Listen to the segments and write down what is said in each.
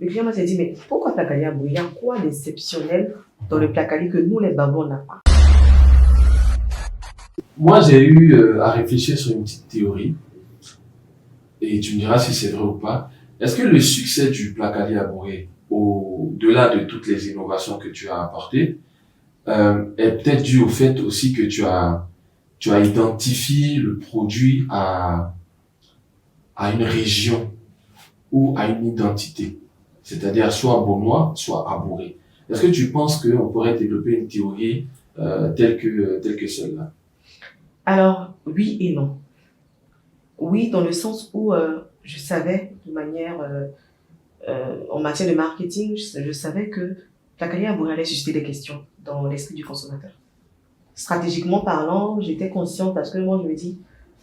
Le client s'est dit, mais pourquoi Placali Abouré? Il y a quoi d'exceptionnel dans le Placali que nous, les Babous, on n'a pas? Moi, j'ai eu à réfléchir sur une petite théorie, et tu me diras si c'est vrai ou pas. Est-ce que le succès du Placali Abouré, au-delà de toutes les innovations que tu as apportées, est peut-être dû au fait aussi que tu as identifié le produit à une région ou à une identité, c'est-à-dire soit Beaunois, soit Abouré. Est-ce que tu penses qu'on pourrait développer une théorie telle que celle-là? Alors, oui et non. Oui, dans le sens où je savais de manière, en matière de marketing, je savais que Placali Abouré allait susciter des questions dans l'esprit du consommateur. Stratégiquement parlant, j'étais consciente parce que moi, je me dis,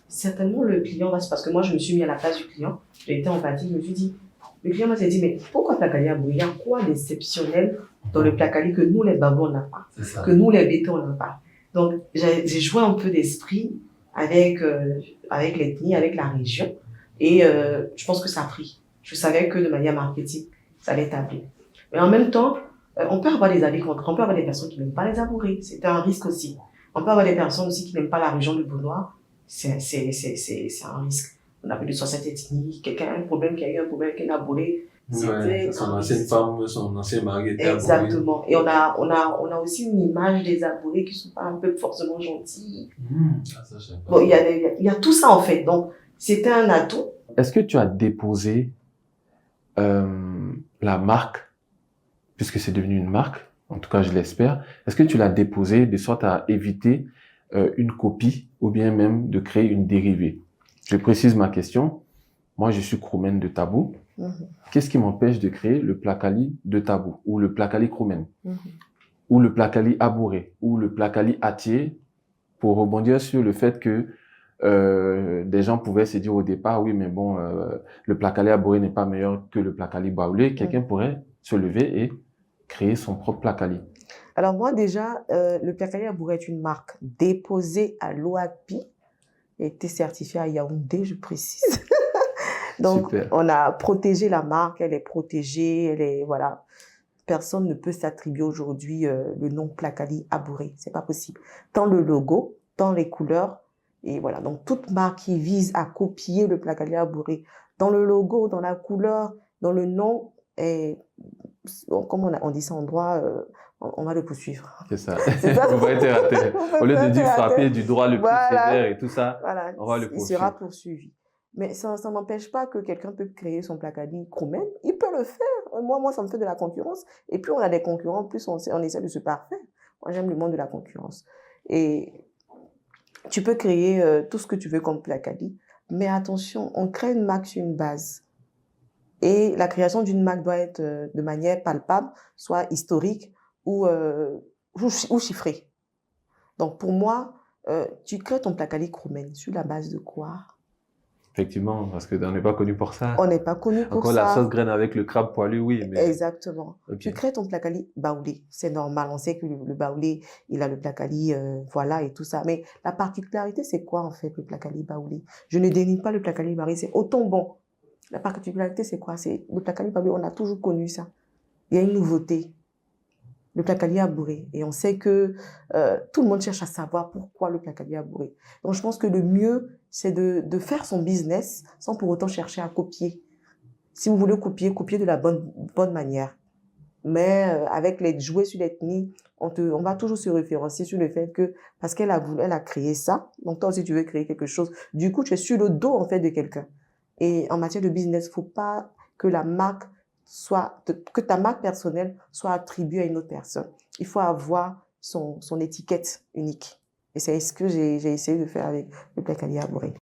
certainement le client va se... Parce que moi, je me suis mis à la place du client, j'ai été empathique, je me suis dit, le client s'est dit, mais pourquoi Placali Abouré? Il y a quoi d'exceptionnel dans le Placali que nous, les Babous, on n'a pas, que nous, les Bétons, on n'a pas? Donc, j'ai joué un peu d'esprit avec, avec l'ethnie, avec la région, et je pense que ça a pris. Je savais que de manière marketing, ça allait établir. Mais en même temps, on peut avoir des avis contre, on peut avoir des personnes qui n'aiment pas les Abourés, c'est un risque aussi. On peut avoir des personnes aussi qui n'aiment pas la région du Beaunois, c'est un risque. On a plus de 60 ethnies, quelqu'un a un problème, qui a eu un problème avec un Abouré, Ouais, son ancienne femme, son ancien mari était Abouré. Exactement. Et on a aussi une image des Abourés qui sont pas un peu forcément gentils. Bon, il y a tout ça en fait. Donc, c'était un atout. Est-ce que tu as déposé la marque, puisque c'est devenu une marque, en tout cas je l'espère, est-ce que tu l'as déposé de sorte à éviter une copie ou bien même de créer une dérivée? Je précise ma question. Moi, je suis Kroumen de Tabou. Qu'est-ce qui m'empêche de créer le Placali de Tabou ou le Placali Kroumen ou le Placali Abouré ou le Placali Atié, pour rebondir sur le fait que des gens pouvaient se dire au départ, oui, mais bon, le Placali Abouré n'est pas meilleur que le Placali Baoulé. Quelqu'un pourrait se lever et créer son propre Placali. Alors moi déjà, le Placali Abouré est une marque déposée à l'OAPI, et été certifiée à Yaoundé, je précise. Donc, super. On a protégé la marque, elle est protégée, elle est, voilà. Personne ne peut s'attribuer aujourd'hui le nom Placali Abouré, c'est pas possible. Tant le logo, tant les couleurs, et voilà. Donc, toute marque qui vise à copier le Placali Abouré, dans le logo, dans la couleur, dans le nom, et, comme on dit ça en droit, on va le poursuivre. C'est ça. Vous va être raté. Au lieu de dire frapper du droit le plus sévère et tout ça, voilà. On va le poursuivre. Il sera poursuivi. Mais ça n'empêche pas que quelqu'un peut créer son Placali Kroumen. Il peut le faire. Moi, ça me fait de la concurrence. Et plus on a des concurrents, plus on essaie de se parfaire. Moi, j'aime le monde de la concurrence. Et tu peux créer tout ce que tu veux comme Placali. Mais attention, on crée une marque sur une base. Et la création d'une marque doit être de manière palpable, soit historique ou chiffrée. Donc, pour moi, tu crées ton Placali Kroumen sur la base de quoi? Effectivement, parce qu'on n'est pas connu pour ça. On n'est pas connu pour Encore ça. Encore la sauce graine avec le crabe poilu, oui. Mais... Exactement. Okay. Tu crées ton Placali Baoulé. C'est normal. On sait que le Baoulé, il a le Placali, voilà, et tout ça. Mais la particularité, c'est quoi, en fait, le Placali Baoulé? Je ne dénie pas le Placali Baoulé. C'est autant bon. La particularité, c'est quoi? C'est le Placali Baoulé. On a toujours connu ça. Il y a une nouveauté. Le Placali Abouré. Et on sait que tout le monde cherche à savoir pourquoi le Placali Abouré. Donc, je pense que le mieux, c'est de faire son business sans pour autant chercher à copier. Si vous voulez copier, copiez de la bonne manière. Mais avec jouer sur l'ethnie, on va toujours se référencier sur le fait que, parce qu'elle a créé ça, donc toi aussi tu veux créer quelque chose, du coup tu es sur le dos en fait de quelqu'un. Et en matière de business, il ne faut pas que que ta marque personnelle soit attribuée à une autre personne. Il faut avoir son étiquette unique. Et c'est ce que j'ai essayé de faire avec le Placali Abouré.